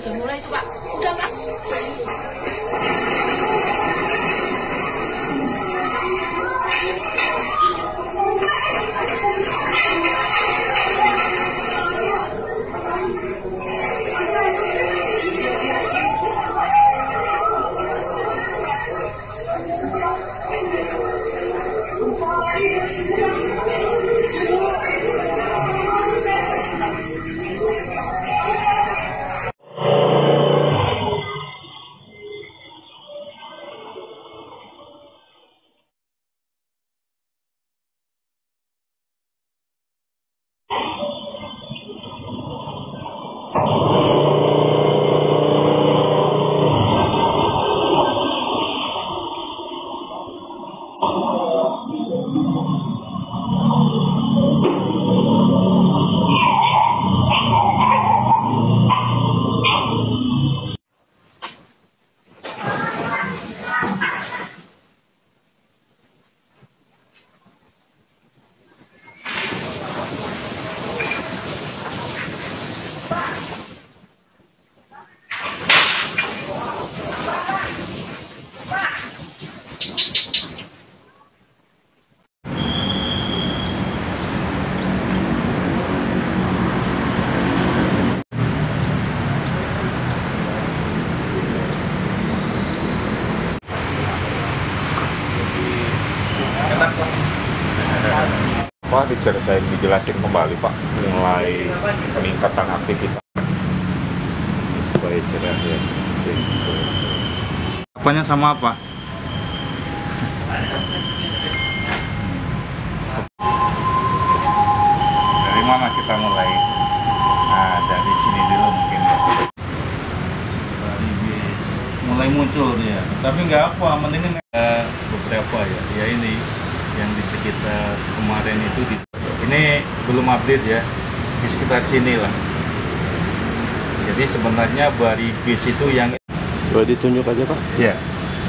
udah mulai itu Pak. Udah Pak. Pak, diceritain, dijelasin kembali Pak mulai peningkatan aktivitas supaya cerah ya. Apanya sama apa? Dari mana kita mulai? Nah, dari sini dulu mungkin. Baribis mulai muncul dia, tapi nggak apa, mendingan beberapa ya ini yang di sekitar kemarin itu ini belum update ya, di sekitar sini lah. Jadi sebenarnya baribis itu yang boleh ditunjuk aja Pak? ya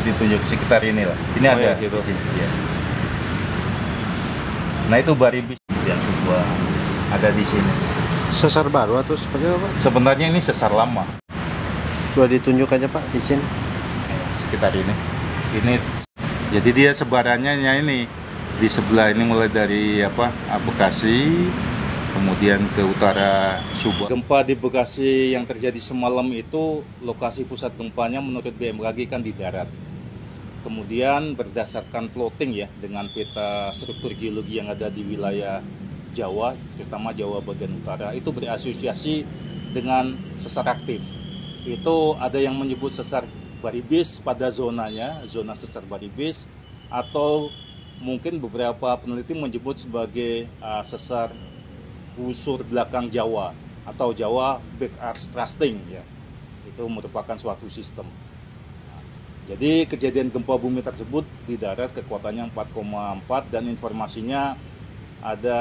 ditunjuk sekitar ini lah. Ini Oh, ada ya, gitu. di sini, ya. Nah itu baribis yang sebuah ada di sini. Sesar baru atau seperti apa Pak? Sebenarnya ini sesar lama. Boleh ditunjuk aja Pak, izin. Sekitar ini. Ini jadi dia sebarannya ini di sebelah ini, mulai dari Bekasi, kemudian ke utara Subang. Gempa di Bekasi yang terjadi semalam itu lokasi pusat gempanya menurut BMKG kan di darat. Kemudian berdasarkan plotting ya dengan peta struktur geologi yang ada di wilayah Jawa, terutama Jawa bagian utara, itu berasosiasi dengan sesar aktif. Itu ada yang menyebut sesar baribis pada zonanya, zona sesar baribis, atau mungkin beberapa peneliti menyebut sebagai sesar busur belakang Jawa atau Jawa back arch thrusting ya. Itu merupakan suatu sistem. Jadi kejadian gempa bumi tersebut di darat kekuatannya 4,4 dan informasinya ada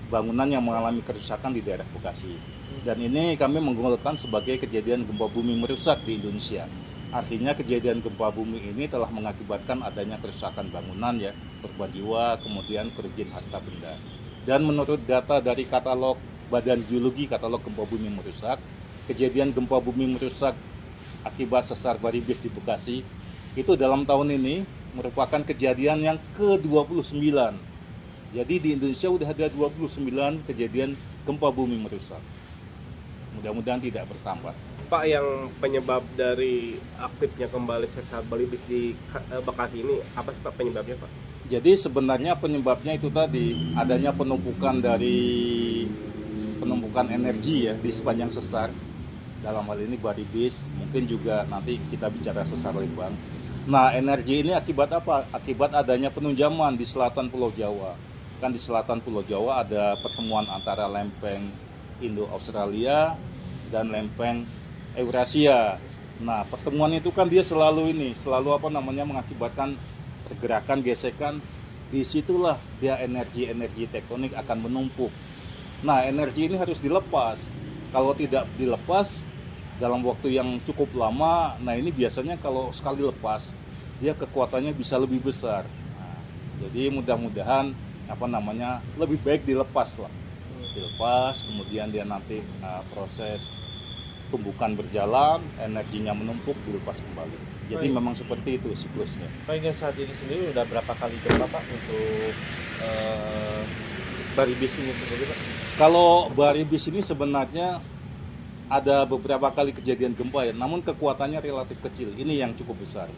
bangunan yang mengalami kerusakan di daerah Bekasi. Dan ini kami menggolongkan sebagai kejadian gempa bumi merusak di Indonesia. Artinya kejadian gempa bumi ini telah mengakibatkan adanya kerusakan bangunan ya, korban jiwa, kemudian kerugian harta benda. Dan menurut data dari katalog Badan Geologi, katalog gempa bumi merusak, kejadian gempa bumi merusak akibat sesar baribis di Bekasi itu dalam tahun ini merupakan kejadian yang ke-29. Jadi di Indonesia sudah ada 29 kejadian gempa bumi merusak. Mudah-mudahan tidak bertambah. Pak, yang penyebab dari aktifnya kembali sesar baribis di Bekasi ini apa sih Pak penyebabnya Pak? Jadi sebenarnya penyebabnya itu tadi adanya penumpukan energi ya di sepanjang sesar. Dalam hal ini baribis, mungkin juga nanti kita bicara sesar Lembang. Nah, energi ini akibat apa? Akibat adanya penunjaman di selatan Pulau Jawa. Kan di selatan Pulau Jawa ada pertemuan antara lempeng Indo-Australia dan lempeng Eurasia. Nah, pertemuan itu kan dia selalu mengakibatkan pergerakan, gesekan. Disitulah dia energi tektonik akan menumpuk. Nah, energi ini harus dilepas. Kalau tidak dilepas dalam waktu yang cukup lama, nah ini biasanya kalau sekali lepas, dia kekuatannya bisa lebih besar. Nah, jadi mudah-mudahan lebih baik dilepas lah. Dilepas, kemudian dia nanti proses tumbukan berjalan, energinya menumpuk, dilepas kembali. Jadi Baik. memang seperti itu siklusnya. Pak, hingga saat ini sendiri udah berapa kali gempa Pak untuk Baribis ini sendiri Pak? Kalau Baribis ini sebenarnya ada beberapa kali kejadian gempa ya, namun kekuatannya relatif kecil. Ini yang cukup besar.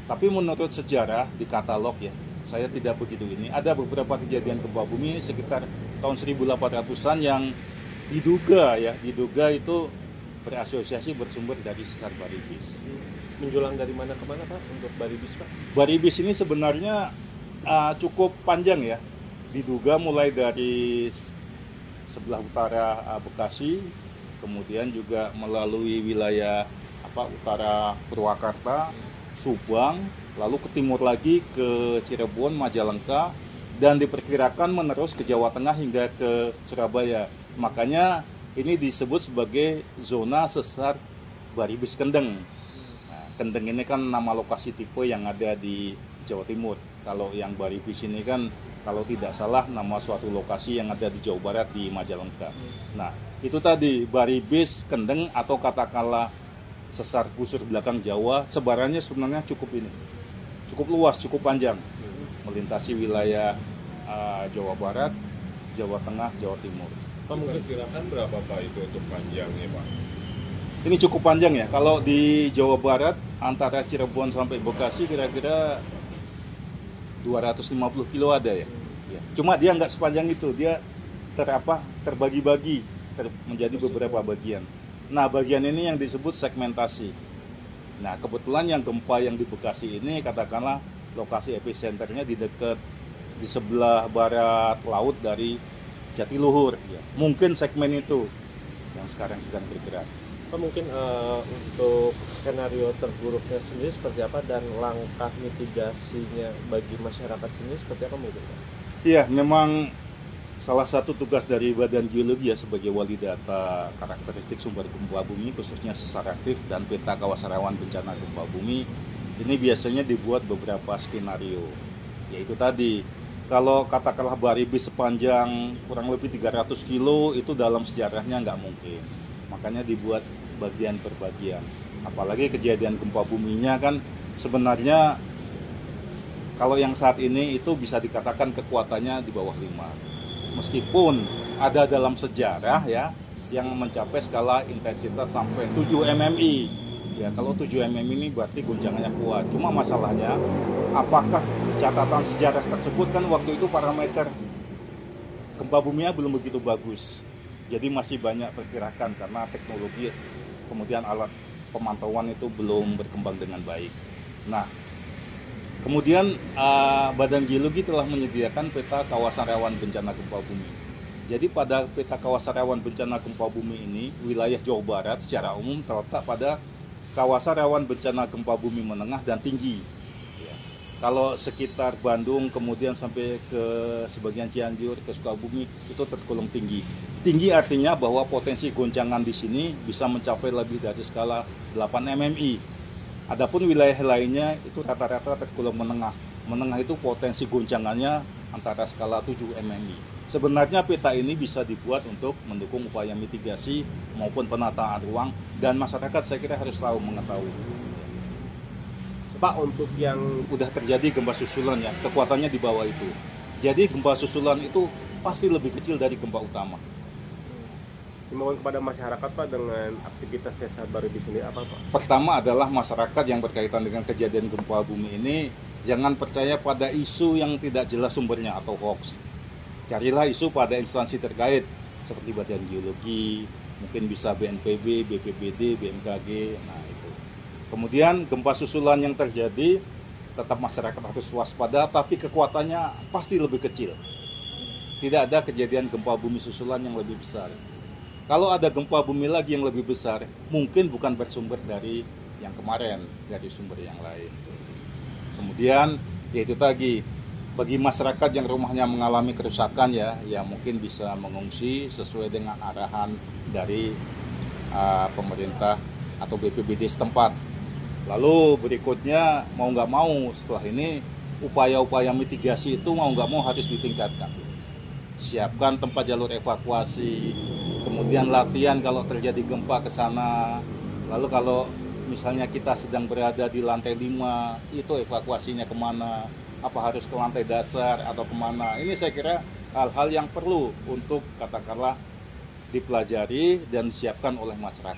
Tapi menurut sejarah di katalog ya, saya tidak begitu ini. Ada beberapa kejadian gempa bumi sekitar tahun 1800-an yang diduga itu berasosiasi bersumber dari sesar Baribis. Menjulang dari mana ke mana Pak untuk Baribis Pak? Baribis ini sebenarnya cukup panjang ya. Diduga mulai dari sebelah utara Bekasi, kemudian juga melalui wilayah utara Purwakarta, Subang, lalu ke timur lagi ke Cirebon, Majalengka, dan diperkirakan menerus ke Jawa Tengah hingga ke Surabaya. Makanya ini disebut sebagai zona sesar Baribis Kendeng. Nah, Kendeng ini kan nama lokasi tipe yang ada di Jawa Timur. Kalau yang Baribis ini kan kalau tidak salah nama suatu lokasi yang ada di Jawa Barat di Majalengka. Nah, itu tadi Baribis Kendeng atau katakanlah sesar busur belakang Jawa, sebarannya sebenarnya cukup luas, cukup panjang, melintasi wilayah Jawa Barat, Jawa Tengah, Jawa Timur. Perkirakan berapa Pak itu untuk panjangnya Pak? Ini cukup panjang ya. Kalau di Jawa Barat antara Cirebon sampai Bekasi kira-kira 250 kilo ada ya. Cuma dia nggak sepanjang itu, dia terbagi-bagi menjadi beberapa bagian. Nah, bagian ini yang disebut segmentasi. Nah, kebetulan yang gempa yang di Bekasi ini katakanlah lokasi epicenternya di sebelah barat laut dari Jatiluhur. Ya. Mungkin segmen itu yang sekarang sedang bergerak. Pak, mungkin untuk skenario terburuknya sendiri seperti apa dan langkah mitigasinya bagi masyarakat sini seperti apa mungkin Pak? Iya, memang salah satu tugas dari Badan Geologi ya sebagai wali data karakteristik sumber gempa bumi khususnya sesar aktif dan peta kawasan rawan bencana gempa bumi ini biasanya dibuat beberapa skenario. Yaitu tadi, kalau katakanlah Baribis sepanjang kurang lebih 300 kilo itu dalam sejarahnya nggak mungkin. Makanya dibuat bagian per bagian. Apalagi kejadian gempa buminya kan sebenarnya kalau yang saat ini itu bisa dikatakan kekuatannya di bawah 5. Meskipun ada dalam sejarah ya yang mencapai skala intensitas sampai 7 mmi. Ya, kalau 7 mm ini berarti goncangannya kuat. Cuma masalahnya apakah catatan sejarah tersebut kan waktu itu parameter gempa buminya belum begitu bagus. Jadi masih banyak perkirakan karena teknologi kemudian alat pemantauan itu belum berkembang dengan baik. Nah, kemudian Badan Geologi telah menyediakan peta kawasan rawan bencana gempa bumi. Jadi pada peta kawasan rawan bencana gempa bumi ini, wilayah Jawa Barat secara umum terletak pada kawasan rawan bencana gempa bumi menengah dan tinggi. Ya. Kalau sekitar Bandung kemudian sampai ke sebagian Cianjur, ke Sukabumi itu tergolong tinggi. Tinggi artinya bahwa potensi goncangan di sini bisa mencapai lebih dari skala 8 mmi. Adapun wilayah lainnya itu rata-rata tergolong menengah. Menengah itu potensi goncangannya antara skala 7 mmi. Sebenarnya peta ini bisa dibuat untuk mendukung upaya mitigasi maupun penataan ruang dan masyarakat saya kira harus tahu mengetahui. Pak, untuk yang Udah terjadi gempa susulan ya, kekuatannya di bawah itu. Jadi gempa susulan itu pasti lebih kecil dari gempa utama. Himbauan kepada masyarakat Pak dengan aktivitas sesar Baribis ini apa Pak? Pertama adalah masyarakat yang berkaitan dengan kejadian gempa bumi ini jangan percaya pada isu yang tidak jelas sumbernya atau hoax. Carilah isu pada instansi terkait seperti Badan Geologi, mungkin bisa BNPB, BPBD, BMKG. Nah itu. Kemudian gempa susulan yang terjadi tetap masyarakat harus waspada, tapi kekuatannya pasti lebih kecil. Tidak ada kejadian gempa bumi susulan yang lebih besar. Kalau ada gempa bumi lagi yang lebih besar, mungkin bukan bersumber dari yang kemarin, dari sumber yang lain. Kemudian, yaitu tadi, bagi masyarakat yang rumahnya mengalami kerusakan ya mungkin bisa mengungsi sesuai dengan arahan dari pemerintah atau BPBD setempat. Lalu berikutnya, mau nggak mau setelah ini, upaya-upaya mitigasi itu mau nggak mau harus ditingkatkan. Siapkan tempat jalur evakuasi, kemudian kemudian latihan kalau terjadi gempa ke sana. Lalu kalau misalnya kita sedang berada di lantai 5, itu evakuasinya kemana, apa harus ke lantai dasar atau kemana. Ini saya kira hal-hal yang perlu untuk katakanlah dipelajari dan disiapkan oleh masyarakat.